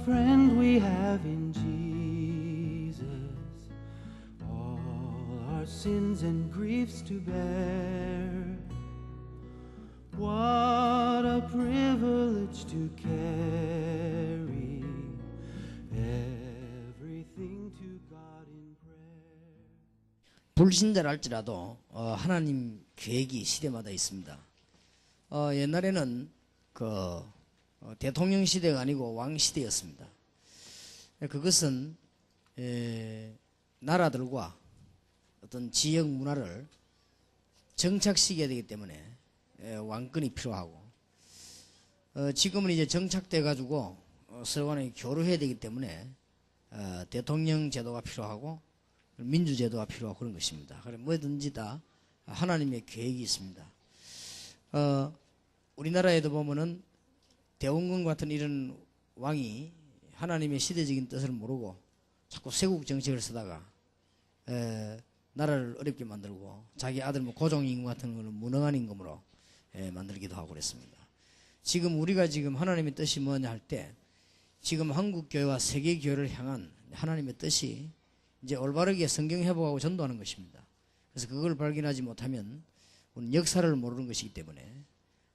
friend we have in Jesus, all our sins and griefs to bear. What a privilege to carry everything to God in prayer. 불신자랄지라도 하나님 계획이 시대마다 있습니다. 옛날에는 대통령 시대가 아니고 왕 시대였습니다. 그것은 나라들과 어떤 지역 문화를 정착시켜야 되기 때문에 왕권이 필요하고, 지금은 이제 정착돼 가지고 서로 간에 교류해야 되기 때문에 대통령 제도가 필요하고 민주제도가 필요하고 그런 것입니다. 그래 뭐든지 다 하나님의 계획이 있습니다. 우리나라에도 보면은 대원군 같은 이런 왕이 하나님의 시대적인 뜻을 모르고 자꾸 세국 정책을 쓰다가 나라를 어렵게 만들고 자기 아들 뭐 고종임금 같은 거는 무능한 임금으로 만들기도 하고 그랬습니다. 지금 우리가 지금 하나님의 뜻이 뭐냐 할 때, 지금 한국 교회와 세계 교회를 향한 하나님의 뜻이 이제 올바르게 성경 회복하고 전도하는 것입니다. 그래서 그걸 발견하지 못하면 우리는 역사를 모르는 것이기 때문에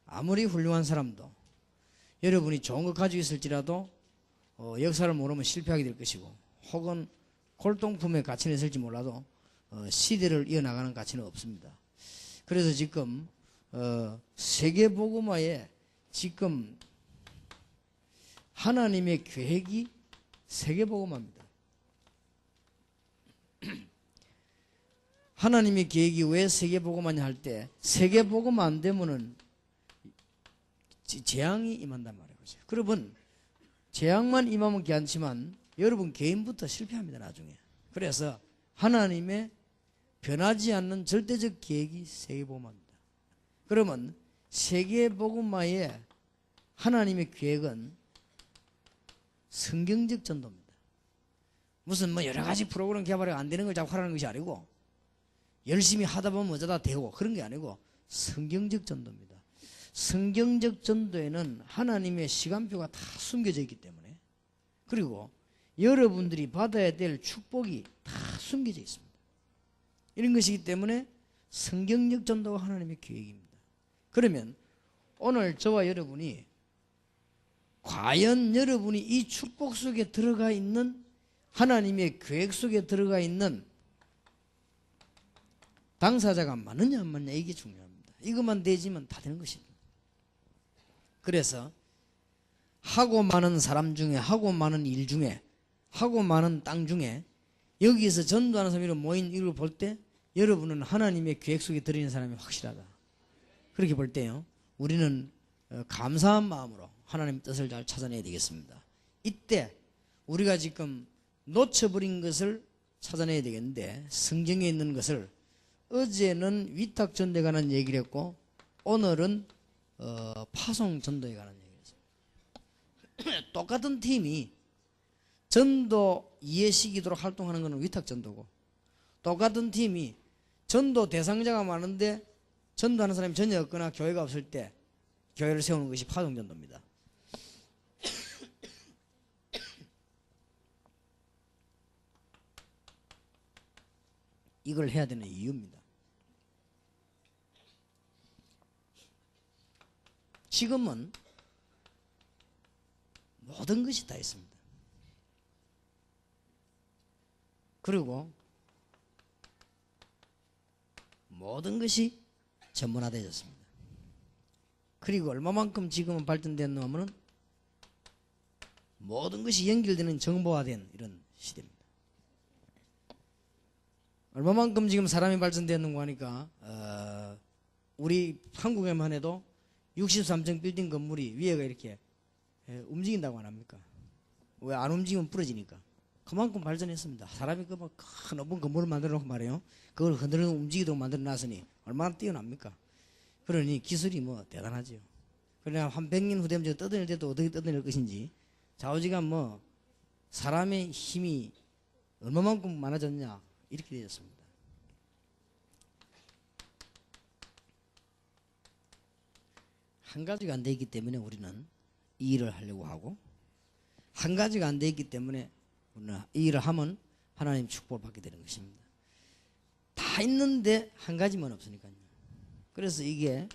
아무리 훌륭한 사람도 여러분이 좋은 것 가지고 있을지라도 역사를 모르면 실패하게 될 것이고, 혹은 골동품에 가치는 있을지 몰라도 시대를 이어나가는 가치는 없습니다. 그래서 지금 세계복음화에 지금 하나님의 계획이 세계복음화입니다. 하나님의 계획이 왜 세계복음화냐 할 때, 세계복음화 안 되면은 재앙이 임한단 말이에요. 그러면 재앙만 임하면 괜찮지만 여러분 개인부터 실패합니다, 나중에. 그래서 하나님의 변하지 않는 절대적 계획이 세계복음화입니다. 그러면 세계복음화의 하나님의 계획은 성경적 전도입니다. 무슨 뭐 여러 가지 프로그램 개발이 안 되는 걸 자꾸 하라는 것이 아니고, 열심히 하다 보면 어쩌다 되고 그런 게 아니고 성경적 전도입니다. 성경적 전도에는 하나님의 시간표가 다 숨겨져 있기 때문에, 그리고 여러분들이 받아야 될 축복이 다 숨겨져 있습니다. 이런 것이기 때문에 성경적 전도가 하나님의 계획입니다. 그러면 오늘 저와 여러분이 과연 여러분이 이 축복 속에 들어가 있는 하나님의 계획 속에 들어가 있는 당사자가 많느냐 안 많느냐, 이게 중요합니다. 이것만 되지면 다 되는 것입니다. 그래서 하고 많은 사람 중에, 하고 많은 일 중에, 하고 많은 땅 중에 여기서 전도하는 사람이 모인 이걸 볼 때 여러분은 하나님의 계획 속에 들어있는 사람이 확실하다. 그렇게 볼 때요, 우리는 감사한 마음으로 하나님의 뜻을 잘 찾아내야 되겠습니다. 이때 우리가 지금 놓쳐버린 것을 찾아내야 되겠는데, 성경에 있는 것을 어제는 위탁전도에 관한 얘기를 했고 오늘은 파송 전도에 관한 얘기를 했습니다. 똑같은 팀이 전도 이해시키도록 활동하는 것은 위탁 전도고, 똑같은 팀이 전도 대상자가 많은데 전도하는 사람이 전혀 없거나 교회가 없을 때 교회를 세우는 것이 파송 전도입니다. 이걸 해야 되는 이유입니다. 지금은 모든 것이 다 있습니다. 그리고 모든 것이 전문화되어졌습니다. 그리고 얼마만큼 지금은 발전됐노 하면은 모든 것이 연결되는 정보화된 이런 시대입니다. 얼마만큼 지금 사람이 발전됐는가 하니까 우리 한국에만 해도 63층 빌딩 건물이 위에가 이렇게 움직인다고 안 합니까? 왜 안 움직이면 부러지니까. 그만큼 발전했습니다. 사람이 그 큰 높은 건물을 만들어 놓고 말이에요, 그걸 흔들어 움직이도록 만들어 놨으니 얼마나 뛰어납니까? 그러니 기술이 뭐 대단하죠. 그러나 한 100년 후 되면 떠들릴 때도 어떻게 떠들릴 것인지, 좌우지간 뭐 사람의 힘이 얼마만큼 많아졌냐, 이렇게 되었습니다. 한 가지가 안 되기 때문에 우리는 이 일을 하려고 하고, 한 가지가 안 돼 있기 때문에 우리는 이 일을 하면 하나님 축복을 받게 되는 것입니다. 다 있는데 한 가지만 없으니까요. 그래서 이게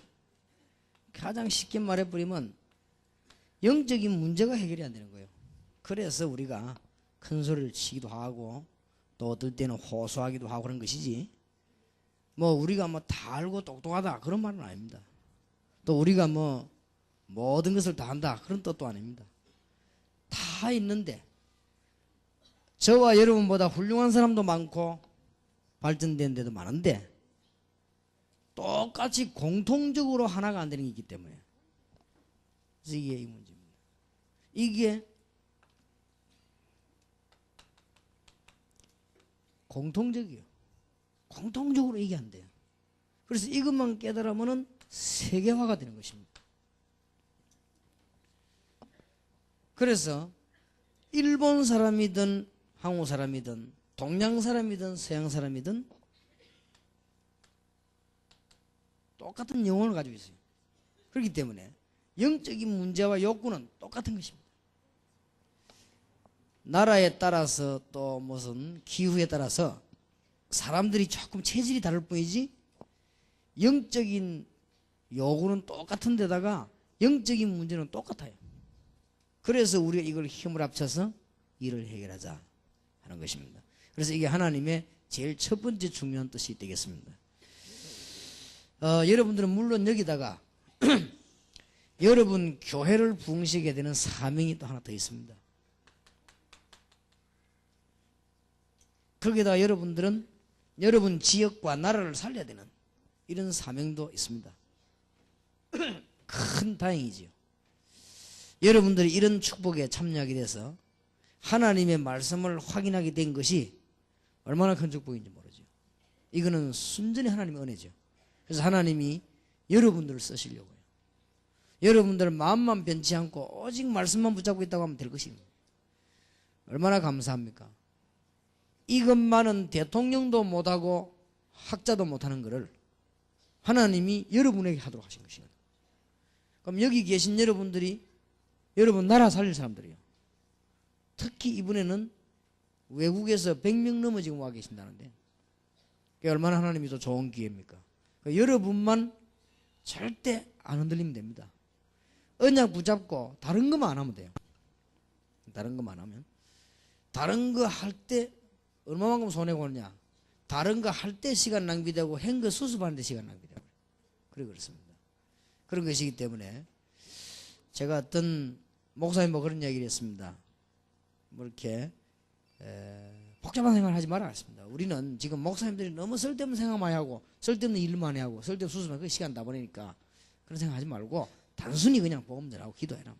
가장 쉽게 말해버리면 영적인 문제가 해결이 안 되는 거예요. 그래서 우리가 큰 소리를 치기도 하고 또 어떨 때는 호소하기도 하고 그런 것이지, 뭐 우리가 뭐 다 알고 똑똑하다 그런 말은 아닙니다. 또 우리가 뭐 모든 것을 다 한다 그런 뜻도 아닙니다. 다 있는데 저와 여러분보다 훌륭한 사람도 많고 발전된 데도 많은데 똑같이 공통적으로 하나가 안 되는 게 있기 때문에, 그래서 이게 이 문제입니다. 이게 공통적이에요. 공통적으로 이게 안 돼요. 그래서 이것만 깨달으면 세계화가 되는 것입니다. 그래서 일본 사람이든 한국 사람이든 동양 사람이든 서양 사람이든 똑같은 영혼을 가지고 있어요. 그렇기 때문에 영적인 문제와 욕구는 똑같은 것입니다. 나라에 따라서 또 무슨 기후에 따라서 사람들이 조금 체질이 다를 뿐이지 영적인 요구는 똑같은 데다가 영적인 문제는 똑같아요. 그래서 우리가 이걸 힘을 합쳐서 일을 해결하자 하는 것입니다. 그래서 이게 하나님의 제일 첫 번째 중요한 뜻이 되겠습니다. 여러분들은 물론 여기다가 여러분 교회를 부흥시키게 되는 사명이 또 하나 더 있습니다. 거기다가 여러분들은 여러분 지역과 나라를 살려야 되는 이런 사명도 있습니다. 큰 다행이지요. 여러분들이 이런 축복에 참여하게 돼서 하나님의 말씀을 확인하게 된 것이 얼마나 큰 축복인지 모르죠. 이거는 순전히 하나님의 은혜죠. 그래서 하나님이 여러분들을 쓰시려고요. 여러분들 마음만 변치 않고 오직 말씀만 붙잡고 있다고 하면 될 것입니다. 얼마나 감사합니까? 이것만은 대통령도 못하고 학자도 못하는 것을 하나님이 여러분에게 하도록 하신 것입니다. 그럼 여기 계신 여러분들이 여러분 나라 살릴 사람들이요. 특히 이번에는 외국에서 100명 넘어 지금 와 계신다는데 그게 얼마나 하나님이 더 좋은 기회입니까? 그러니까 여러분만 절대 안 흔들리면 됩니다. 언약 붙잡고 다른 것만 안 하면 돼요. 다른 것만 하면. 다른 거 할 때 얼마만큼 손해가 오느냐. 다른 거 할 때 시간 낭비되고 한 거 수습하는 데 시간 낭비되고 그래 그렇습니다. 그런 것이기 때문에 제가 어떤 목사님 뭐 그런 얘기를 했습니다. 뭐 이렇게 복잡한 생각을 하지 말아 했습니다. 우리는 지금 목사님들이 너무 쓸데없는 생각 많이 하고 쓸데없는 일 많이 하고 쓸데없는 수습하고 그 시간 다 보내니까 그런 생각 하지 말고 단순히 그냥 복음 전하고 기도해라.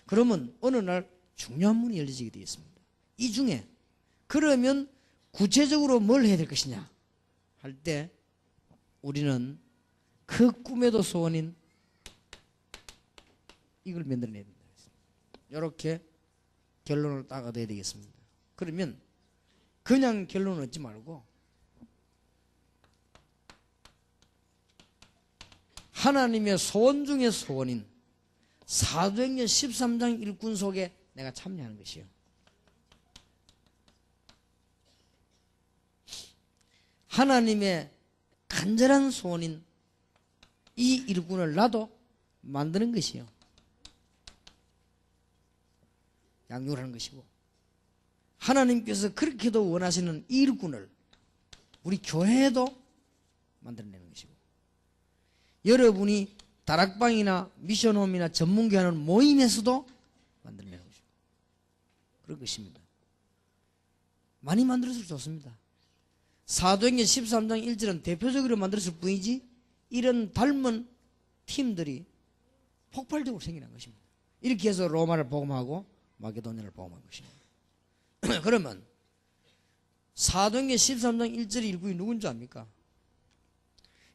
그러면 어느 날 중요한 문이 열리게 되어 있습니다. 이 중에 그러면 구체적으로 뭘 해야 될 것이냐 할 때 우리는 그 꿈에도 소원인 이걸 만들어내야 된다. 이렇게 결론을 딱 얻어야 되겠습니다. 그러면 그냥 결론을 얻지 말고 하나님의 소원 중에 소원인 사도행전 13장 일꾼 속에 내가 참여하는 것이요. 하나님의 간절한 소원인 이 일꾼을 나도 만드는 것이요. 양육을 하는 것이고 하나님께서 그렇게도 원하시는 이 일꾼을 우리 교회에도 만들어내는 것이고 여러분이 다락방이나 미션홈이나 전문교회하는 모임에서도 만들어내는 것이고 그런 것입니다. 많이 만들었을 좋습니다. 사도행전 13장 1절은 대표적으로 만들었을 뿐이지 이런 닮은 팀들이 폭발적으로 생겨난 것입니다. 이렇게 해서 로마를 복음하고 마게도냐를 복음한 것입니다. 그러면 사도행전 13장 1절의 일꾼이 누군지 압니까?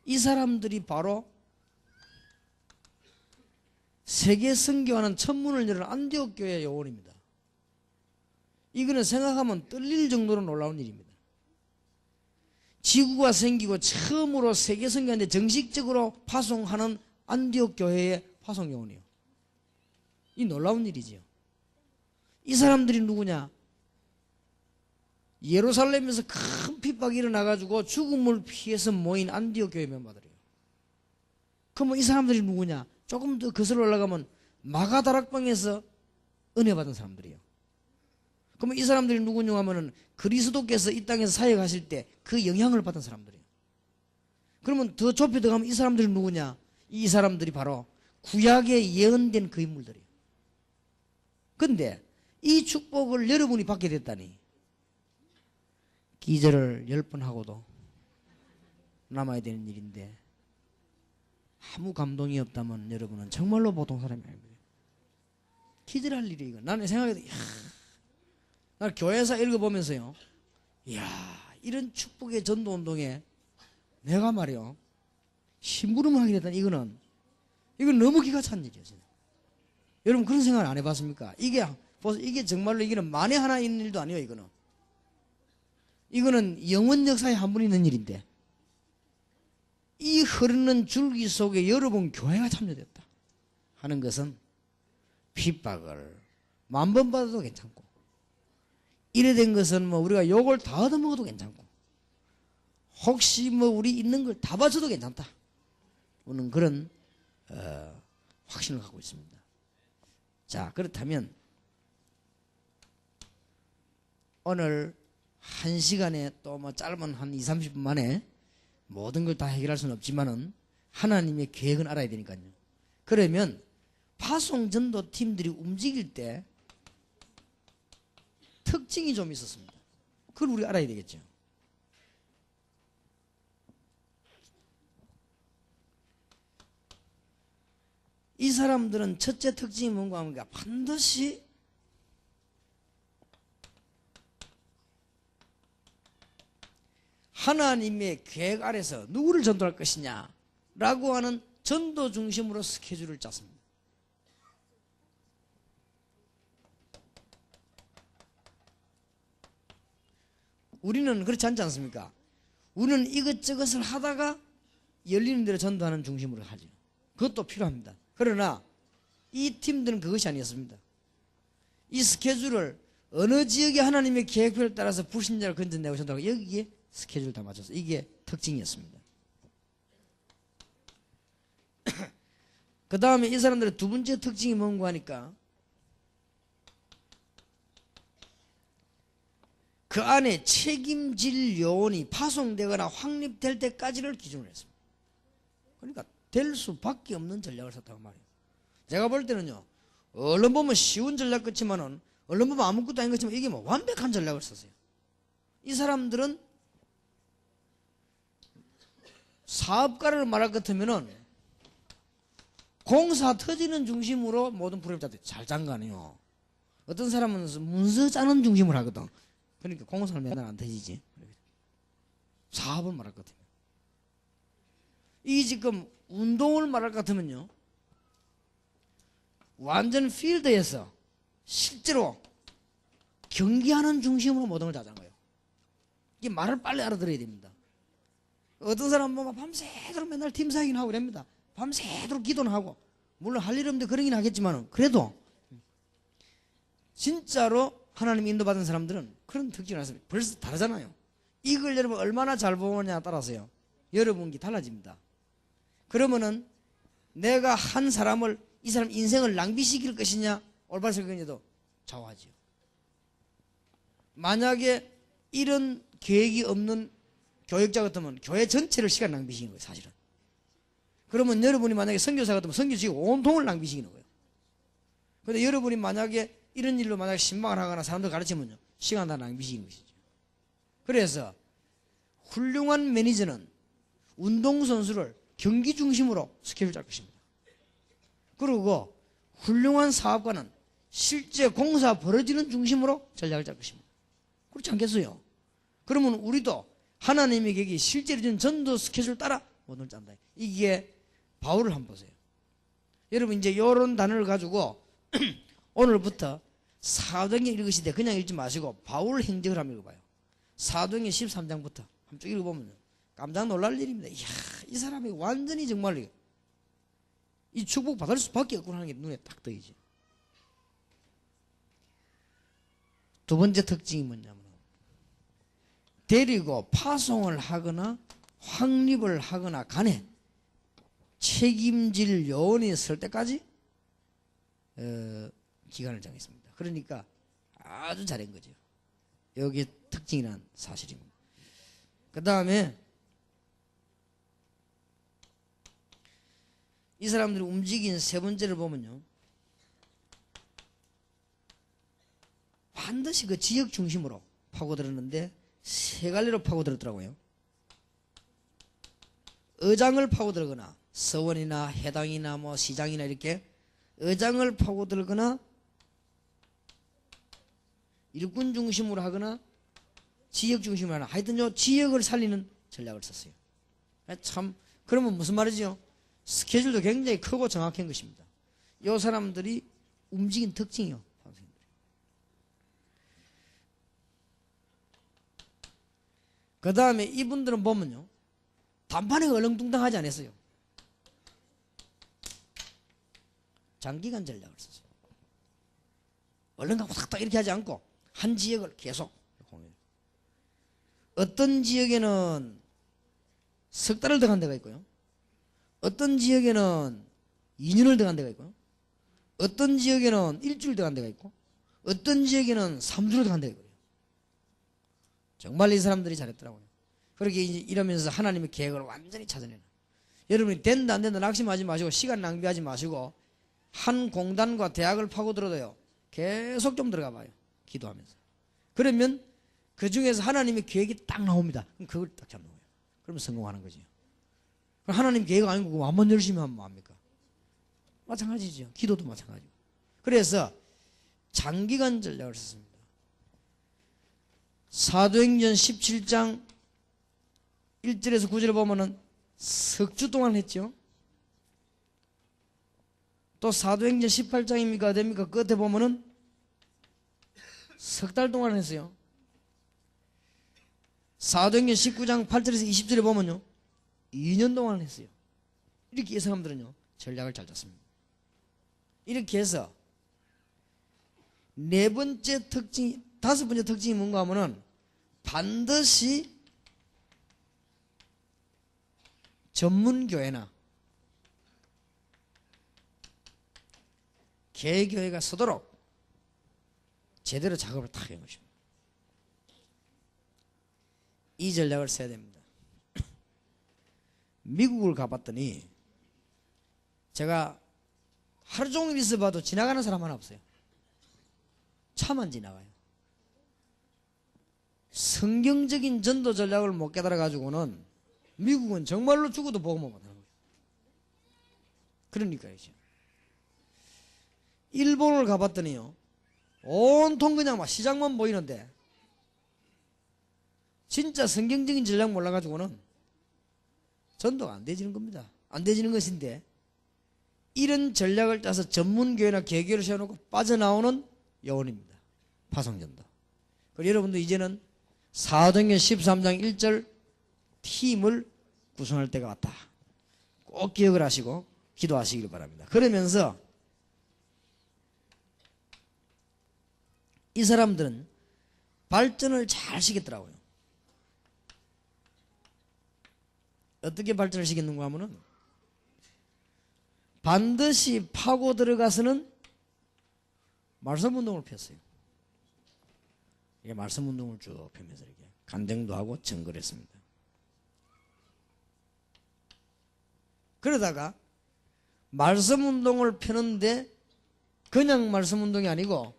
이 사람들이 바로 세계 선교하는 천문을 여는 안디옥 교회의 요원입니다. 이거는 생각하면 떨릴 정도로 놀라운 일입니다. 지구가 생기고 처음으로 세계 선교하는데 정식적으로 파송하는 안디옥 교회의 파송 요원이요. 이 놀라운 일이지요. 이 사람들이 누구냐? 예루살렘에서 큰 핍박이 일어나가지고 죽음을 피해서 모인 안디옥 교회 멤버들이에요. 그러면 이 사람들이 누구냐? 조금 더 거슬러 올라가면 마가다락방에서 은혜 받은 사람들이에요. 그러면 이 사람들이 누구냐 하면은 그리스도께서 이 땅에서 사역하실 때 그 영향을 받은 사람들이에요. 그러면 더 좁혀 들어가면 이 사람들이 누구냐? 이 사람들이 바로 구약에 예언된 그 인물들이에요. 근데 이 축복을 여러분이 받게 됐다니 기절을 10번 하고도 남아야 되는 일인데 아무 감동이 없다면 여러분은 정말로 보통 사람이 아닙니다. 기절할 일이 이거. 나는 생각해도 나 교회사 읽어보면서요, 이야, 이런 축복의 전도운동에 내가 말이요 심부름을 하게 됐다니 이건 너무 기가 찬 일이에요. 진짜. 여러분 그런 생각 안 해봤습니까? 이게 정말로 이게는 만에 하나 있는 일도 아니에요. 이거는 영원 역사에 한 번 있는 일인데 이 흐르는 줄기 속에 여러분 교회가 참여됐다 하는 것은 핍박을 10,000번 받아도 괜찮고 이래 된 것은 뭐 우리가 욕을 다 얻어먹어도 괜찮고 혹시 뭐 우리 있는 걸 다 바쳐도 괜찮다 오는 그런 확신을 갖고 있습니다. 자, 그렇다면 오늘 1시간에 또 뭐 짧은 한 20-30분 만에 모든 걸 다 해결할 수는 없지만은 하나님의 계획은 알아야 되니까요. 그러면 파송 전도 팀들이 움직일 때 특징이 좀 있었습니다. 그걸 우리가 알아야 되겠죠. 이 사람들은 첫째 특징이 뭔가 하면 반드시 하나님의 계획 아래서 누구를 전도할 것이냐 라고 하는 전도 중심으로 스케줄을 짰습니다. 우리는 그렇지 않지 않습니까? 우리는 이것저것을 하다가 열리는 대로 전도하는 중심으로 하죠. 그것도 필요합니다. 그러나 이 팀들은 그것이 아니었습니다. 이 스케줄을 어느 지역의 하나님의 계획표를 따라서 불신자를 건져내고 전도하고 여기에 스케줄 다 맞춰서 이게 특징이었습니다. 그 다음에 이 사람들의 두 번째 특징이 뭔가 하니까 그 안에 책임질 요원이 파송되거나 확립될 때까지를 기준으로 했습니다. 그러니까 될 수밖에 없는 전략을 썼다고 말이에요. 제가 볼 때는요, 얼른 보면 쉬운 전략 같지만은 얼른 보면 아무것도 아닌 것지만 이게 뭐 완벽한 전략을 썼어요. 이 사람들은 사업가를 말할 것 같으면은 공사 터지는 중심으로 모든 프로젝트들 잘 짠 거 아니에요. 어떤 사람은 문서 짜는 중심으로 하거든. 그러니까 공사를 맨날 안 터지지. 사업을 말할 것 같으면. 이 지금 운동을 말할 것 같으면요, 완전 필드에서 실제로 경기하는 중심으로 모든 걸 짜자는 거예요. 이게 말을 빨리 알아들어야 됩니다. 어떤 사람은 뭐 밤새도록 맨날 팀 사역이나 하고 그럽니다. 밤새도록 기도는 하고, 물론 할 일 없는데 그러긴 하겠지만 그래도 진짜로 하나님 인도받은 사람들은 그런 특징을 가지고 벌써 다르잖아요. 이걸 여러분 얼마나 잘 보느냐에 따라서요, 여러분이 달라집니다. 그러면은 내가 한 사람을, 이 사람 인생을 낭비시킬 것이냐 올바른 생각이냐도 좌우하지요. 만약에 이런 계획이 없는 교육자 같으면 교회 전체를 시간 낭비시키는 거예요, 사실은. 그러면 여러분이 만약에 선교사 같으면 선교지가 온통을 낭비시키는 거예요. 그런데 여러분이 만약에 이런 일로 만약에 신방을 하거나 사람들 가르치면요, 시간 다 낭비시키는 것이죠. 그래서 훌륭한 매니저는 운동선수를 경기 중심으로 스케줄 짤 것입니다. 그리고 훌륭한 사업가는 실제 공사 벌어지는 중심으로 전략을 짤 것입니다. 그렇지 않겠어요? 그러면 우리도 하나님의 계획이 실제 이루어진 전도 스케줄 따라 모든 걸 짠다. 이게 바울을 한번 보세요. 여러분 이제 이런 단어를 가지고 오늘부터 사도행전 읽으실 때 그냥 읽지 마시고 바울 행적을 한번 읽어봐요. 사도행전 13장부터 한번 쭉 읽어보면 깜짝 놀랄 일입니다. 이야, 이 사람이 완전히 정말 이 축복 받을 수밖에 없구나 하는 게 눈에 딱 떠이지. 두 번째 특징이 뭐냐면 데리고 파송을 하거나 확립을 하거나 간에 책임질 요원이 설 때까지 기간을 정했습니다. 그러니까 아주 잘한 거죠. 여기에 특징이란 사실입니다. 그 다음에 이 사람들이 움직인 세 번째를 보면요, 반드시 그 지역 중심으로 파고들었는데 세 갈래로 파고들었더라고요. 의장을 파고들거나 서원이나 해당이나 뭐 시장이나 이렇게 의장을 파고들거나 일꾼 중심으로 하거나 지역 중심으로 하나, 하여튼 요 지역을 살리는 전략을 썼어요. 참, 그러면 무슨 말이죠? 스케줄도 굉장히 크고 정확한 것입니다. 요 사람들이 움직인 특징이요. 그 다음에 이분들은 보면요, 단판에 얼렁뚱땅하지 않았어요. 장기간 전략을 썼어요. 얼른 가고 탁탁 이렇게 하지 않고 한 지역을 계속. 어떤 지역에는 석 달을 들어간 데가 있고요, 어떤 지역에는 2년을 들어간 데가 있고요, 어떤 지역에는 일주일 들어간 데가 있고, 어떤 지역에는 3주를 들어간 데가 있고요. 정말 이 사람들이 잘했더라고요. 그렇게 이러면서 하나님의 계획을 완전히 찾아내는. 여러분이 된다 안 된다 낙심하지 마시고 시간 낭비하지 마시고 한 공단과 대학을 파고들어도요, 계속 좀 들어가 봐요. 기도하면서. 그러면 그 중에서 하나님의 계획이 딱 나옵니다. 그럼 그걸 딱 잡는 거예요. 그러면 성공하는 거죠. 하나님 계획 아니고 한번 열심히 하면 뭐합니까? 마찬가지죠. 기도도 마찬가지고. 그래서 장기간 전략을 썼습니다. 사도행전 17장 1절에서 9절을 보면은 석 주 동안 했죠. 또 사도행전 18장입니까 됩니까? 끝에 보면은 석 달 동안 했어요. 사도행전 19장 8절에서 20절에 보면요, 2년 동안 했어요. 이렇게 이 사람들은요, 전략을 잘 짰습니다. 이렇게 해서 네 번째 특징, 다섯 번째 특징이 뭔가 하면은 반드시 전문교회나 개교회가 서도록 제대로 작업을 다 한 것입니다. 이 전략을 써야 됩니다. 미국을 가봤더니 제가 하루 종일 있어봐도 지나가는 사람 하나 없어요. 차만 지나가요. 성경적인 전도 전략을 못 깨달아 가지고는 미국은 정말로 죽어도 복음을 못하는 거예요. 그러니까요. 일본을 가봤더니요, 온통 그냥 막 시장만 보이는데 진짜 성경적인 전략 몰라가지고는 전도가 안 되지는 겁니다. 안 되지는 것인데, 이런 전략을 짜서 전문교회나 개교를 세워놓고 빠져나오는 요원입니다. 파송전도. 그리고 여러분도 이제는 사도행전 13장 1절 팀을 구성할 때가 왔다. 꼭 기억을 하시고 기도하시길 바랍니다. 그러면서 이 사람들은 발전을 잘 시켰더라고요. 어떻게 발전을 시켰는가 하면은 반드시 파고 들어가서는 말씀 운동을 폈어요. 이게 말씀 운동을 쭉 펴면서 이렇게 간증도 하고 증거를 했습니다. 그러다가 말씀 운동을 펴는데 그냥 말씀 운동이 아니고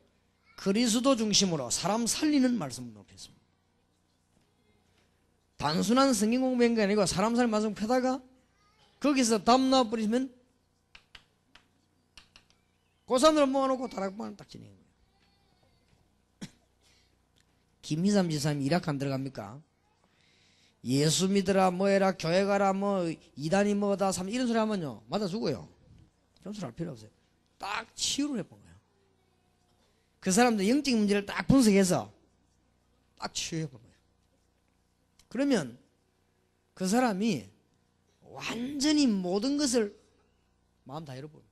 그리스도 중심으로 사람 살리는 말씀 운동을 폈습니다. 단순한 성경 공부한 게 아니고 사람 살리는 말씀 펴다가 거기서 답 나와버리면 그 사람들을 모아놓고 다락방을 딱 지내는 거예요. 김희삼 지사님 이락 안 들어갑니까? 예수 믿으라 뭐해라 교회 가라 뭐 이단이 뭐다 이런 소리 하면요 맞아 죽어요. 그런 소리 할 필요 없어요. 딱 치유를 해본 거예요. 그 사람들 영적 문제를 딱 분석해서 딱 치유해본 거예요. 그러면 그 사람이 완전히 모든 것을 마음 다 열어버립니다.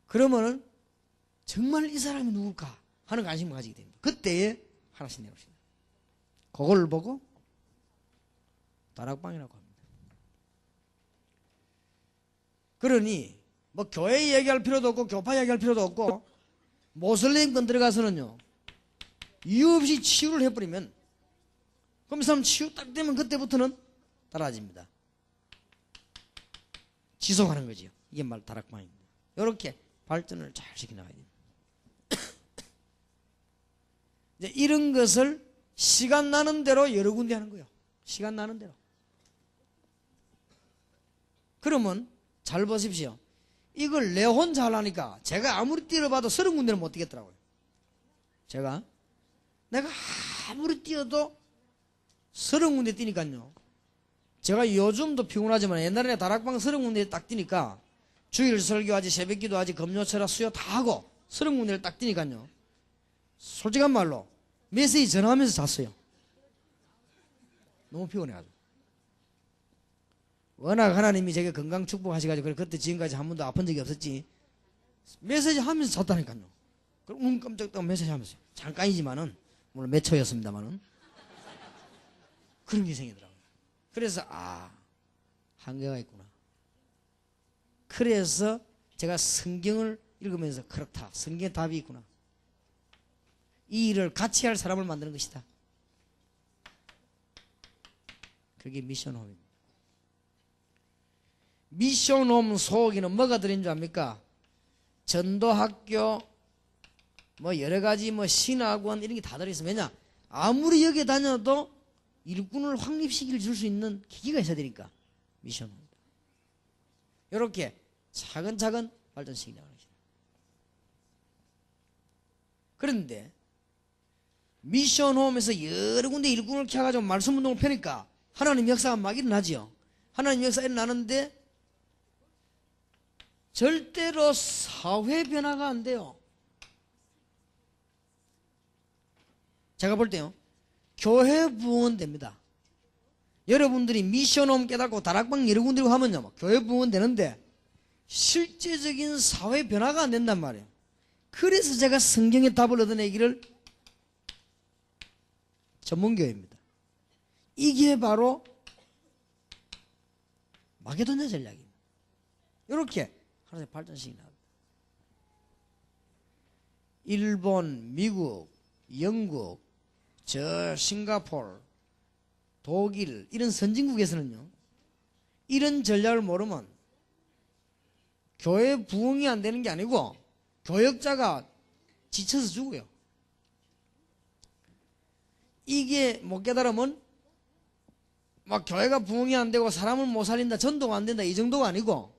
그러면은 정말 이 사람이 누굴까 하는 관심을 가지게 됩니다. 그때에 하나씩 내놓으십니다. 그걸 보고 다락방이라고 합니다. 그러니 뭐 교회 얘기할 필요도 없고 교파 얘기할 필요도 없고 모슬림권 들어가서는요 이유 없이 치유를 해버리면 그럼 이 사람 치유 딱 되면 그때부터는 달라집니다. 지속하는 거죠. 이게 말 다락방입니다. 이렇게 발전을 잘 시켜나가야 됩니다. 이제 이런 것을 시간 나는 대로 여러 군데 하는 거예요. 시간 나는 대로. 그러면 잘 보십시오. 이걸 내 혼자 하려니까 제가 아무리 뛰어봐도 30군데는 못 뛰겠더라고요. 내가 아무리 뛰어도 30군데 뛰니까요. 제가 요즘도 피곤하지만 옛날에 다락방 30군데 딱 뛰니까 주일 설교하지 새벽기도 하지 금요철학 수요 다 하고 30군데를 딱 뛰니까요. 솔직한 말로 메시지 전화하면서 잤어요. 너무 피곤해가지고. 워낙 하나님이 제게 건강 축복하셔가지고 그때 지금까지 한 번도 아픈 적이 없었지. 메시지 하면서 잤다니까요. 그럼 눈 깜짝 뜨고 메시지 하면서 잠깐이지만은 물론 몇 초였습니다만은 그런 게 생기더라고요. 그래서 한계가 있구나. 그래서 제가 성경을 읽으면서 그렇다. 성경에 답이 있구나. 이 일을 같이 할 사람을 만드는 것이다. 그게 미션홈입니다. 미션홈 소고기는 뭐가 들어있는 줄 압니까? 전도학교 뭐 여러가지 뭐 신학원 이런 게 다 들어있어요. 왜냐? 아무리 여기에 다녀도 일꾼을 확립시킬 줄 수 있는 기기가 있어야 되니까 미션홈입니다. 이렇게 차근차근 발전시키려고 하는 것입니다. 그런데 미션홈에서 여러 군데 일꾼을 켜가지고 말씀운동을 펴니까 하나님 역사가 막 일어나지요. 하나님 역사가 일어나는데 절대로 사회 변화가 안 돼요. 제가 볼 때요. 교회 부흥은 됩니다. 여러분들이 미션홈 깨닫고 다락방 여러 군데로 하면요. 교회 부흥은 되는데 실제적인 사회 변화가 안 된단 말이에요. 그래서 제가 성경의 답을 얻어내기를 전문교회입니다. 이게 바로 마게도냐 전략입니다. 이렇게 하나의 발전식이 나옵니다. 일본, 미국, 영국, 싱가포르, 독일 이런 선진국에서는요. 이런 전략을 모르면 교회 부흥이 안 되는 게 아니고 교역자가 지쳐서 죽어요. 이게 못 깨달으면 막 교회가 부흥이 안 되고 사람을 못 살린다, 전도가 안 된다 이 정도가 아니고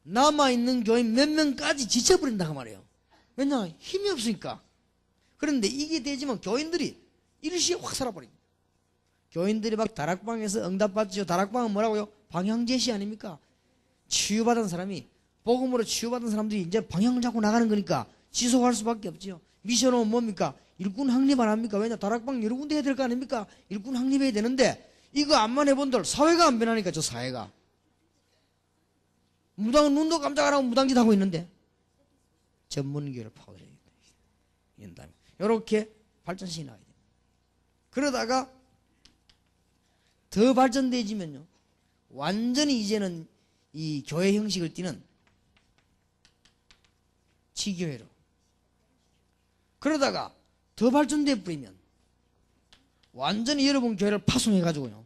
남아있는 교인 몇 명까지 지쳐버린다 그 말이에요. 왜냐? 힘이 없으니까. 그런데 이게 되지만 교인들이 일시에 확 살아버립니다. 교인들이 막 다락방에서 응답받죠. 다락방은 뭐라고요? 방향제시 아닙니까? 치유받은 사람이 복음으로 치유받은 사람들이 이제 방향을 잡고 나가는 거니까 지속할 수밖에 없지요. 미션은 뭡니까? 일꾼 확립 안 합니까? 왜냐? 다락방 여러 군데 해야 될 거 아닙니까? 일꾼 확립해야 되는데 이거 안만 해본들 사회가 안 변하니까 저 사회가. 무당은 눈도 깜짝 안 하고 무당짓 하고 있는데 전문교를 파고들어야겠다. 이렇게 발전식이 나와야 됩니다. 그러다가 더 발전되지면요. 완전히 이제는 이 교회 형식을 띠는 지교회로. 그러다가 더 발전돼 버리면 완전히 여러분 교회를 파송해가지고요.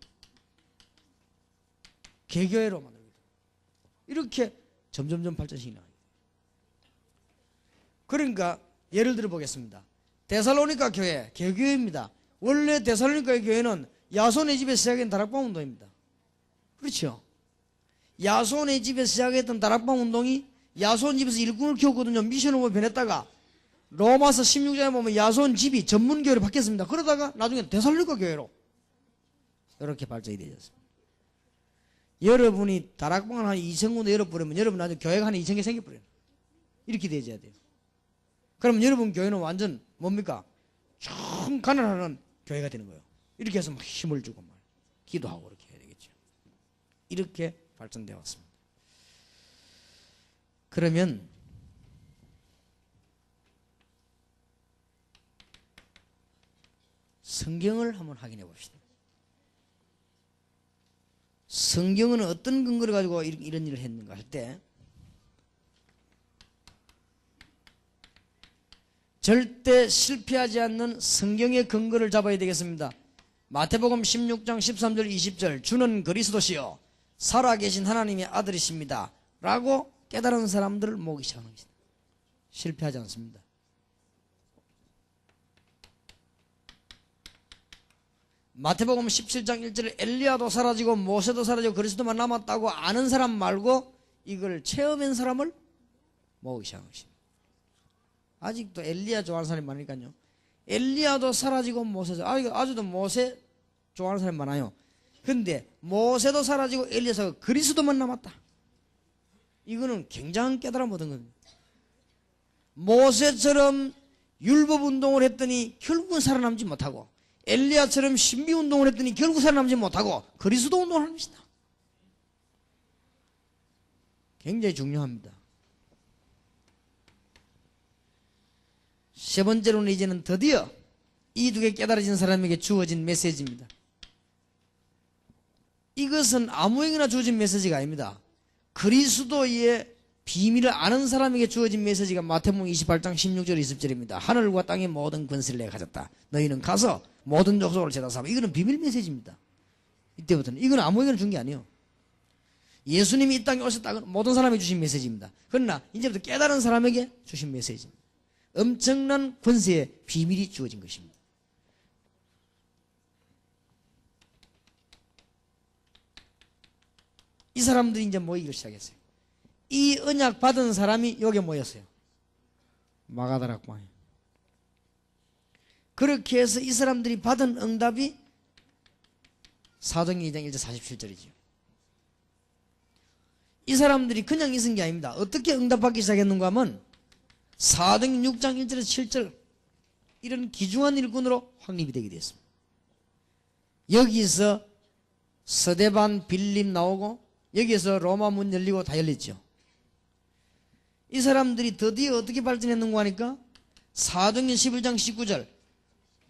개교회로 만들게 돼요. 이렇게 점점점 발전식이 나와요. 그러니까 예를 들어 보겠습니다. 데살로니가 교회, 개교회입니다. 원래 데살로니가 교회는 야손의 집에서 시작한 다락방 운동입니다. 그렇죠? 야손의 집에서 시작했던 다락방 운동이 야손 집에서 일꾼을 키웠거든요. 미션으로 변했다가 로마서 16장에 보면 야손 집이 전문교회로 바뀌었습니다. 그러다가 나중에 데살로니가 교회로 이렇게 발전이 되었습니다. 여러분이 다락방을 한 2,000군데 열어버리면 여러분 나중에 교회가 한 2,000개 생겨버려요. 이렇게 되어야 돼요. 그러면 여러분 교회는 완전 뭡니까? 총 가난하는 교회가 되는 거예요. 이렇게 해서 막 힘을 주고 막 기도하고 이렇게 해야 되겠죠. 이렇게 발전되어 왔습니다. 그러면 성경을 한번 확인해 봅시다. 성경은 어떤 근거를 가지고 이런 일을 했는가 할 때 절대 실패하지 않는 성경의 근거를 잡아야 되겠습니다. 마태복음 16장 13절 20절 주는 그리스도시요 살아계신 하나님의 아들이십니다 라고 깨달은 사람들을 모으기 시작하는 것입니다. 실패하지 않습니다. 마태복음 17장 1절에 엘리야도 사라지고 모세도 사라지고 그리스도만 남았다고 아는 사람 말고 이걸 체험한 사람을 모으기 시작한 것입니다. 아직도 엘리야 좋아하는 사람이 많으니까요. 엘리야도 사라지고 모세도 아직도 모세 좋아하는 사람이 많아요. 근데 모세도 사라지고 엘리야 사라지고 그리스도만 남았다. 이거는 굉장한 깨달음 얻은 겁니다. 모세처럼 율법운동을 했더니 결국은 살아남지 못하고 엘리야처럼 신비운동을 했더니 결국 살아남지 못하고 그리스도 운동을 하는 것이다. 굉장히 중요합니다. 세 번째로는 이제는 드디어 이 두 개 깨달아진 사람에게 주어진 메시지입니다. 이것은 아무에게나 주어진 메시지가 아닙니다. 그리스도의 비밀을 아는 사람에게 주어진 메시지가 마태복음 28장 16절 20절입니다. 하늘과 땅의 모든 권세를 내가 가졌다. 너희는 가서 모든 족속을 제다 삼아. 이거는 비밀 메시지입니다. 이때부터는. 이건 아무에게나 준 게 아니에요. 예수님이 이 땅에 오셨다는 모든 사람에게 주신 메시지입니다. 그러나 이제부터 깨달은 사람에게 주신 메시지입니다. 엄청난 권세의 비밀이 주어진 것입니다. 이 사람들이 이제 모이기 시작했어요. 이 언약 받은 사람이 여기 모였어요. 마가다락방에. 그렇게 해서 이 사람들이 받은 응답이 사도행전 2장 1절 47절이죠. 이 사람들이 그냥 있은 게 아닙니다. 어떻게 응답받기 시작했는가 하면 사도행전 6장 1절에서 7절 이런 귀중한 일꾼으로 확립이 되게 됐습니다. 여기서 스데반, 빌립 나오고 여기에서 로마 문 열리고 다 열렸죠. 이 사람들이 드디어 어떻게 발전했는가 하니까 사도행전 11장 19절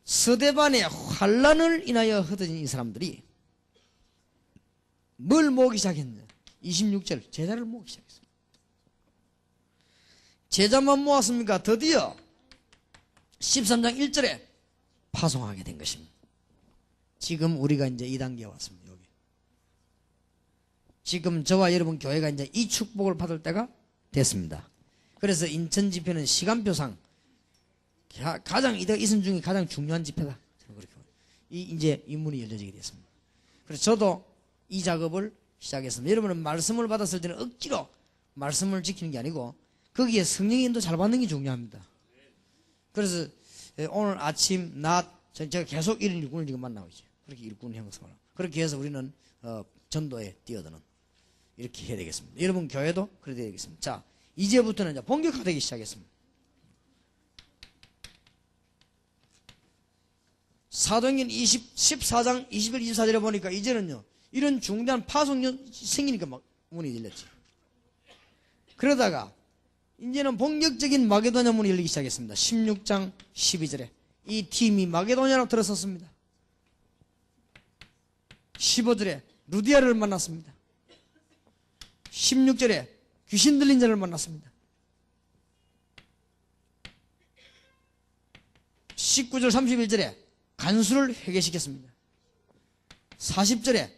스데반의 환란을 인하여 흩어진 이 사람들이 뭘 모으기 시작했냐. 26절 제자를 모으기 시작했습니다. 제자만 모았습니까? 드디어 13장 1절에 파송하게 된 것입니다. 지금 우리가 이제 이 단계에 왔습니다. 여기. 지금 저와 여러분 교회가 이제 이 축복을 받을 때가 됐습니다. 그래서 인천 집회는 시간표상 가장 이승 중에 가장 중요한 집회다. 그렇게 이제 인문이 열려지게 됐습니다. 그래서 저도 이 작업을 시작했습니다. 여러분은 말씀을 받았을 때는 억지로 말씀을 지키는 게 아니고 거기에 성령의 인도 잘 받는 게 중요합니다. 그래서 오늘 아침, 낮 제가 계속 이런 일꾼을 지금 만나고 있죠. 그렇게 일꾼 형성을. 그렇게 해서 우리는 전도에 뛰어드는 이렇게 해야 되겠습니다. 여러분 교회도 그래야 되겠습니다. 자, 이제부터는 이제 본격화되기 시작했습니다. 사도행전 14장 21, 24절에 보니까 이제는요 이런 중대한 파송이 생기니까 막 문이 열렸지. 그러다가 이제는 본격적인 마게도냐 문이 열리기 시작했습니다. 16장 12절에 이 팀이 마게도냐로 들어섰습니다. 15절에 루디아를 만났습니다. 16절에 귀신 들린 자를 만났습니다. 19절 31절에 간수를 회개시켰습니다. 40절에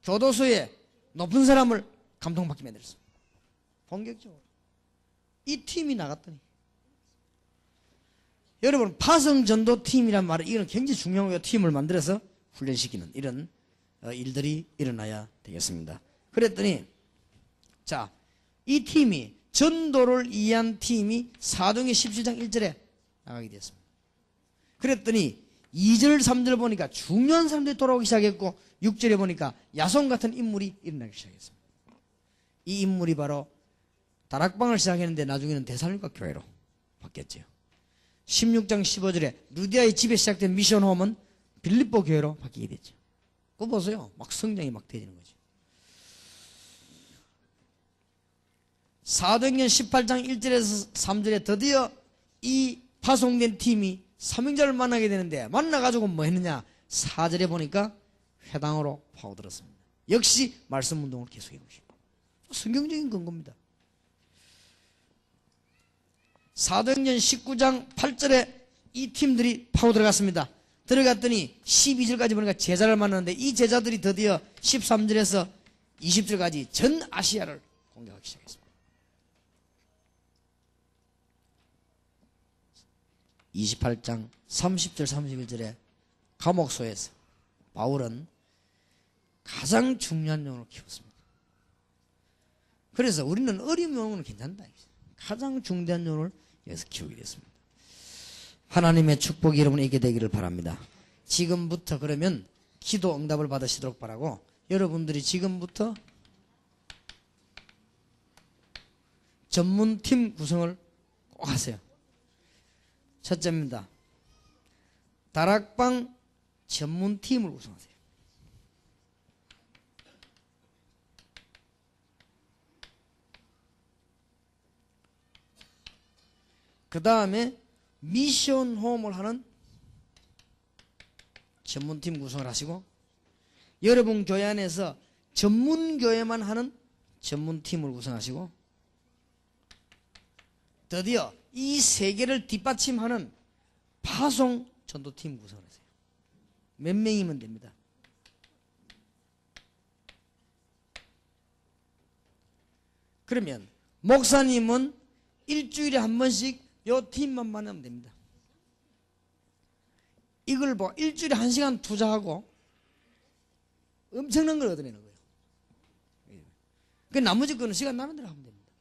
교도소에 높은 사람을 감동받게 만들었습니다. 본격적으로 이 팀이 나갔더니 여러분 파송전도 팀이란 말은 이건 굉장히 중요한 거예요. 팀을 만들어서 훈련시키는 이런 일들이 일어나야 되겠습니다. 그랬더니 자, 이 팀이 전도를 이해한 팀이 사도행전 17장 1절에 나가게 됐습니다. 그랬더니 2절 3절 보니까 중요한 사람들이 돌아오기 시작했고 6절에 보니까 야손 같은 인물이 일어나기 시작했습니다. 이 인물이 바로 다락방을 시작했는데 나중에는 데살로니가 교회로 바뀌었죠. 16장 15절에 루디아의 집에 시작된 미션홈은 빌립보 교회로 바뀌게 됐죠. 그거 보세요. 막 성장이 막 되지는 거죠. 사도행전 18장 1절에서 3절에 드디어 이 파송된 팀이 삼형제를 만나게 되는데 만나가지고 뭐 했느냐? 4절에 보니까 회당으로 파고들었습니다. 역시 말씀 운동을 계속해 보시고 성경적인 근거입니다. 사도행전 19장 8절에 이 팀들이 파고 들어갔습니다. 들어갔더니 12절까지 보니까 제자를 만났는데 이 제자들이 드디어 13절에서 20절까지 전 아시아를 공격하기 시작했습니다. 28장 30절 31절에 감옥소에서 바울은 가장 중요한 용어를 키웠습니다. 그래서 우리는 어려운 용어는 괜찮다. 가장 중대한 용어를 여기서 키우게 됐습니다. 하나님의 축복이 여러분에 있게 되기를 바랍니다. 지금부터 그러면 기도 응답을 받으시도록 바라고 여러분들이 지금부터 전문팀 구성을 꼭 하세요. 첫째입니다. 다락방 전문팀을 구성하세요. 그 다음에 미션 홈을 하는 전문팀 구성을 하시고 여러분 교회 안에서 전문교회만 하는 전문팀을 구성하시고 드디어 이 세 개를 뒷받침하는 파송 전도팀 구성을 하세요. 몇 명이면 됩니다. 그러면 목사님은 일주일에 한 번씩 요 팀만 만나면 됩니다. 이걸 뭐 일주일에 1시간 투자하고 엄청난 걸 얻어내는 거예요. 그 나머지 거는 시간 나는 대로 하면 됩니다.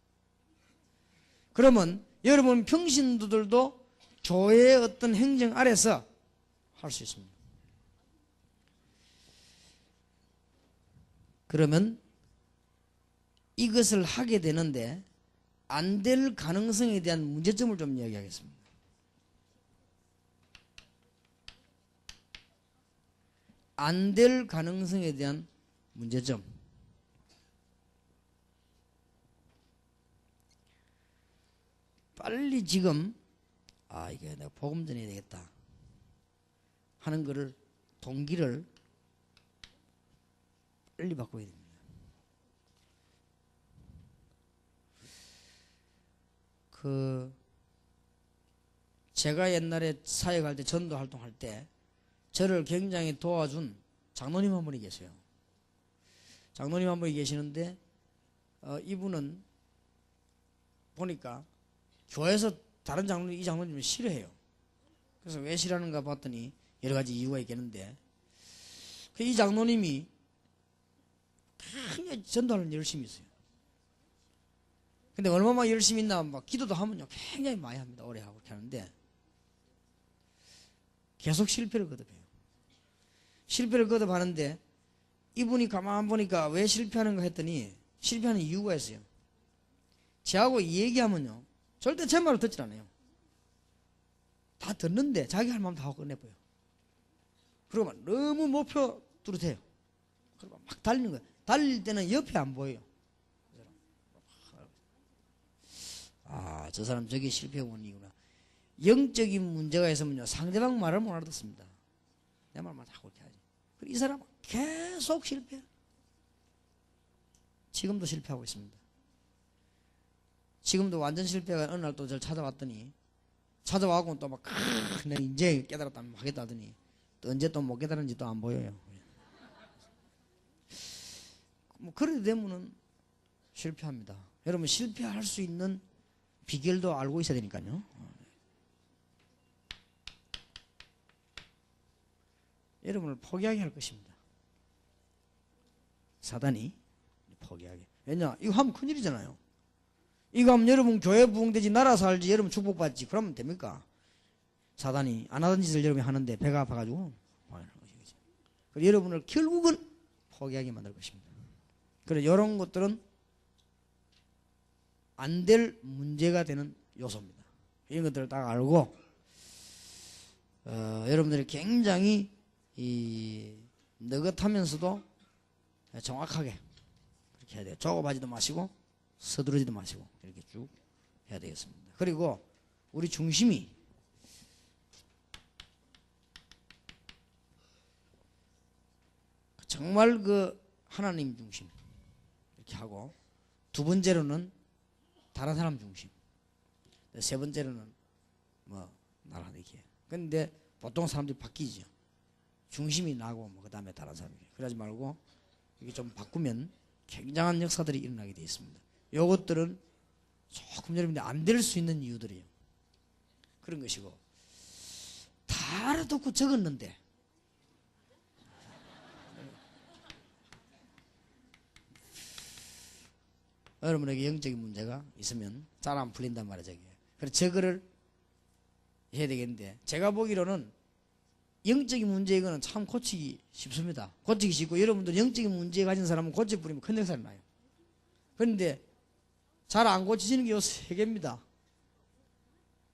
그러면 여러분 평신도들도 교회의 어떤 행정 아래서 할 수 있습니다. 그러면 이것을 하게 되는데 안 될 가능성에 대한 문제점을 좀 이야기하겠습니다. 안 될 가능성에 대한 문제점. 빨리 지금 이게 내가 복음 전해야 되겠다 하는 거를 동기를 빨리 바꿔야 됩니다. 제가 옛날에 사역할 때 전도 활동할 때 저를 굉장히 도와준 장로님 한 분이 계세요. 장로님 한 분이 계시는데 이분은 보니까 교회에서 다른 장로님, 이 장로님을 싫어해요. 그래서 왜 싫어하는가 봤더니 여러 가지 이유가 있겠는데 이 장로님이 굉장히 전도를 열심히 했어요. 근데 얼마나 열심히 있나 막 기도도 하면요 굉장히 많이 합니다. 오래 하고 그렇게 하는데 계속 실패를 거듭해요. 실패를 거듭하는데 이분이 가만 보니까 왜 실패하는가 했더니 실패하는 이유가 있어요. 저하고 얘기하면요 절대 제 말을 듣질 않아요. 다 듣는데 자기 할 마음 다 하고 끝내버려요. 그리고 막 너무 목표 뚜렷해요. 그리고 막 달리는 거예요. 달릴 때는 옆에 안 보여요. 저 사람 저게 실패해 온 이유구나. 영적인 문제가 있으면요 상대방 말을 못 알아듣습니다. 내 말만 하고 이렇게 하지. 이 사람은 계속 실패해요. 지금도 실패하고 있습니다. 지금도 완전 실패가 어느 날 또 저를 찾아왔더니 찾아와고 또 막 내가 이제 깨달았다면 하겠다 하더니 또 언제 또 못 깨달은지 또 안 보여요. 뭐 그래 되면은 실패합니다. 여러분 실패할 수 있는 비결도 알고 있어야 되니까요. 여러분을 포기하게 할 것입니다. 사단이 포기하게. 왜냐 이거 하면 큰일이잖아요. 이거 하면 여러분 교회 부흥되지 나라 살지 여러분 축복받지 그러면 됩니까? 사단이 안 하던 짓을 여러분이 하는데 배가 아파가지고 그래서 여러분을 결국은 포기하게 만들 것입니다. 그래서 이런 것들은 안 될 문제가 되는 요소입니다. 이런 것들을 딱 알고 여러분들이 굉장히 느긋하면서도 정확하게 그렇게 해야 돼요. 조급하지도 마시고 서두르지도 마시고 이렇게 쭉 해야 되겠습니다. 그리고 우리 중심이 정말 그 하나님 중심 이렇게 하고, 두 번째로는 다른 사람 중심, 세 번째로는 뭐 나라 이렇게. 근데 보통 사람들이 바뀌죠. 중심이 나고 뭐 그다음에 다른 사람이. 그러지 말고 이게 좀 바꾸면 굉장한 역사들이 일어나게 되어 있습니다. 요것들은 조금 여러분들 안 될 수 있는 이유들이에요. 그런 것이고, 다 알아듣고 적었는데 여러분에게 영적인 문제가 있으면 잘 안 풀린단 말이죠. 그래서 저거를 해야 되겠는데, 제가 보기로는 영적인 문제 이거는 참 고치기 쉽습니다. 고치기 쉽고, 여러분들 영적인 문제 가진 사람은 고쳐버리면 큰 역사를 나요. 그런데 잘 안 고치지는 게 요 세 개입니다.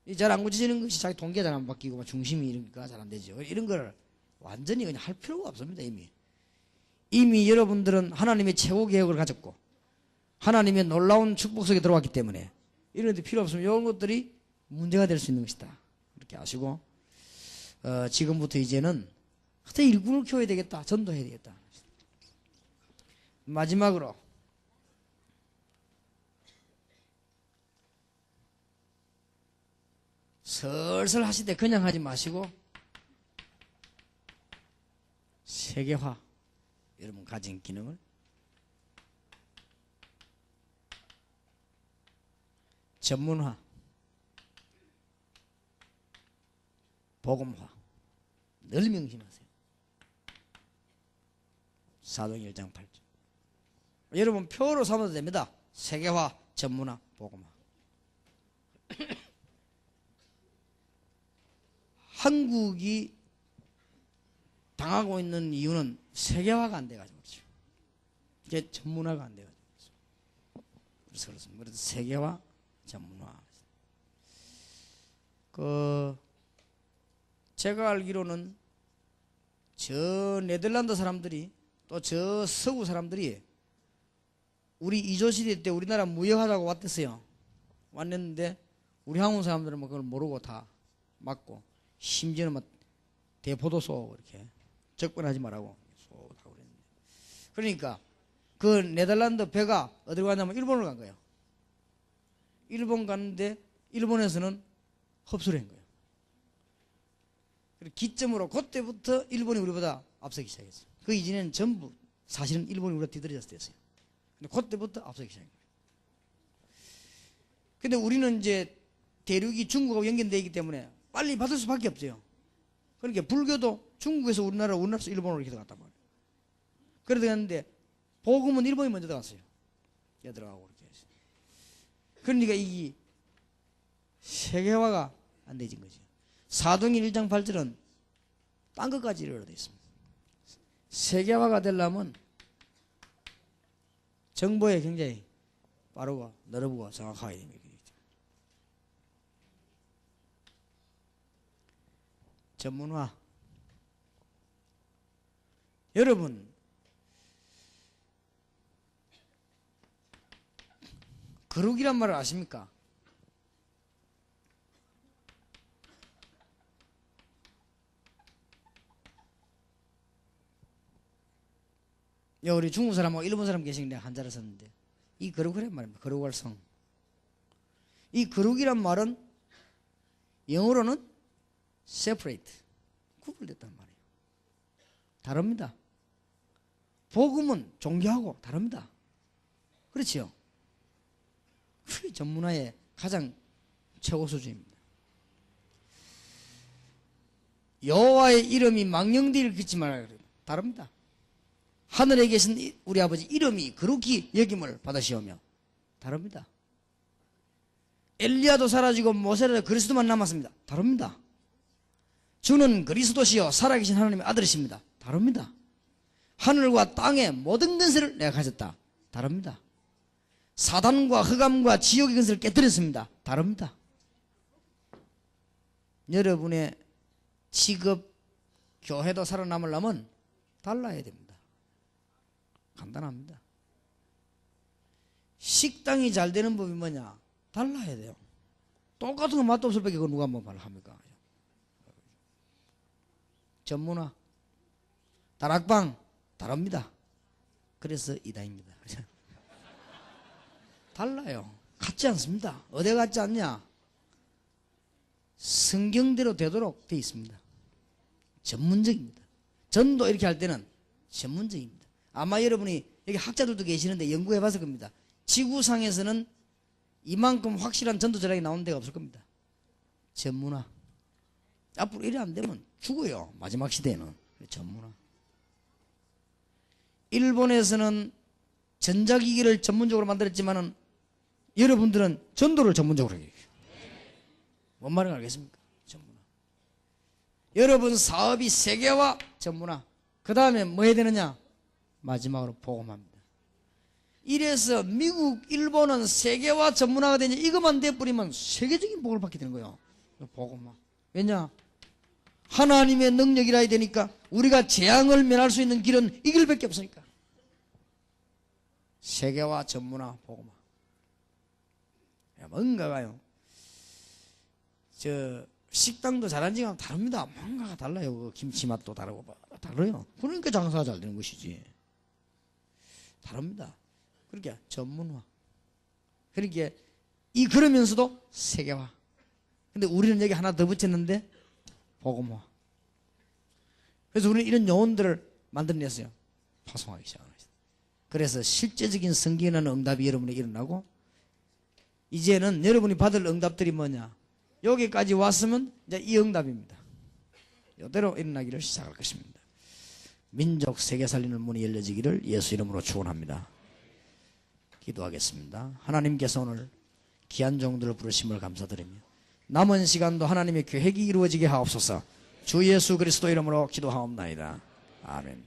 이 잘 안 고치지는 것이 자기 동기가 잘 안 바뀌고 중심이 이러니까 잘 안 되죠. 이런 걸 완전히 그냥 할 필요가 없습니다. 이미 여러분들은 하나님의 최고 계획을 가졌고 하나님의 놀라운 축복 속에 들어왔기 때문에 이런 데 필요 없으면 이런 것들이 문제가 될 수 있는 것이다. 이렇게 아시고, 지금부터 이제는 하여튼 일꾼을 키워야 되겠다. 전도해야 되겠다. 마지막으로 슬슬 하시되 그냥 하지 마시고 세계화, 여러분 가진 기능을 전문화, 복음화 늘 명심하세요. 사도행 1장 8절. 여러분 표로 삼아도 됩니다. 세계화, 전문화, 복음화. 한국이 당하고 있는 이유는 세계화가 안 돼가지고 그렇죠. 이게 전문화가 안 돼가지고 그래서 그렇습니다. 그래서 세계화, 전문화. 제가 알기로는 저 네덜란드 사람들이 또 저 서구 사람들이 우리 이조시대 때 우리나라 무역하자고 왔댔어요. 왔는데 우리 한국 사람들은 뭐 그걸 모르고 다 맞고, 심지어는 막 대포도 쏘고 이렇게 접근하지 말라고 쏘고 그랬는데, 그러니까 그 네덜란드 배가 어디로 가냐면 일본으로 간 거예요. 일본 갔는데 일본에서는 흡수를 한 거예요. 그리고 기점으로 그때부터 일본이 우리보다 앞서기 시작했어요. 그 이전에는 전부 사실은 일본이 우리가 뒤떨어졌을 때였어요. 근데 그때부터 앞서기 시작한 거예요. 근데 우리는 이제 대륙이 중국하고 연결되어 있기 때문에 빨리 받을 수밖에 없어요. 그러니까 불교도 중국에서 우리나라에서 일본으로 이렇게 들어갔단 말이에요. 그래 들어갔는데 복음은 일본이 먼저 들어갔어요. 들어가고 이렇게 했어요. 그러니까 이 세계화가 안 되진 거죠. 사도행 1장 8절은 딴 것까지 이르러 되어 있습니다. 세계화가 되려면 정보에 굉장히 빠르고 넓고 정확하게 됩니다. 전문화. 여러분 거룩이란 말을 아십니까? 우리 중국 사람하고 일본 사람 계시는데 한자를 썼는데 이 거룩이란 말입니다. 거룩할 성. 이 거룩이란 말은 영어로는 separate, 구분됐단 말이에요. 다릅니다. 복음은 종교하고 다릅니다. 그렇지요? 그게 전문화의 가장 최고 수준입니다. 여호와의 이름이 망령되기를 잊지 말아야 그래요. 다릅니다. 하늘에 계신 우리 아버지 이름이 거룩히 여김을 받으시오며 다릅니다. 엘리야도 사라지고 모세라도 그리스도만 남았습니다. 다릅니다. 주는 그리스도시요 살아계신 하나님의 아들이십니다. 다릅니다. 하늘과 땅의 모든 근세를 내가 가졌다. 다릅니다. 사단과 흑암과 지옥의 근세를 깨뜨렸습니다. 다릅니다. 여러분의 직업, 교회도 살아남으려면 달라야 됩니다. 간단합니다. 식당이 잘 되는 법이 뭐냐? 달라야 돼요. 똑같은 거 맛도 없을 밖에 그거 누가 한번 합니까? 전문화. 다락방 다릅니다. 그래서 이다입니다. 달라요. 같지 않습니다. 어디 같지 않냐? 성경대로 되도록 되어 있습니다. 전문적입니다. 전도 이렇게 할 때는 전문적입니다. 아마 여러분이 여기 학자들도 계시는데 연구해 봐서 겁니다. 지구상에서는 이만큼 확실한 전도 전략이 나오는 데가 없을 겁니다. 전문화. 앞으로 이래 안 되면 죽어요. 마지막 시대에는. 전문화. 일본에서는 전자기기를 전문적으로 만들었지만은 여러분들은 전도를 전문적으로 해요. 뭔 말인지 알겠습니까? 전문화. 여러분 사업이 세계화 전문화. 그 다음에 뭐 해야 되느냐? 마지막으로 복음합니다. 이래서 미국, 일본은 세계화 전문화가 되냐 이것만 돼버리면 세계적인 복을 받게 되는 거예요. 복음화. 왜냐? 하나님의 능력이라 해야 되니까 우리가 재앙을 면할 수 있는 길은 이 길밖에 없으니까. 세계화 전문화 복음화. 뭔가가요. 저 식당도 잘한 지가 다릅니다. 뭔가가 달라요. 그 김치 맛도 다르고 달라요. 그러니까 장사가 잘 되는 것이지. 다릅니다. 그러니까 전문화. 그러니까 그러면서도 세계화. 근데 우리는 여기 하나 더 붙였는데 복음화. 그래서 우리는 이런 요원들을 만들어냈어요. 파송하기 시작합니다. 그래서 실제적인 성경이라는 응답이 여러분에게 일어나고 이제는 여러분이 받을 응답들이 뭐냐? 여기까지 왔으면 이제 이 응답입니다. 이대로 일어나기를 시작할 것입니다. 민족 세계 살리는 문이 열려지기를 예수 이름으로 축원합니다. 기도하겠습니다. 하나님께서 오늘 귀한 종들을 부르심을 감사드리며 남은 시간도 하나님의 계획이 이루어지게 하옵소서. 주 예수 그리스도 이름으로 기도하옵나이다. 아멘.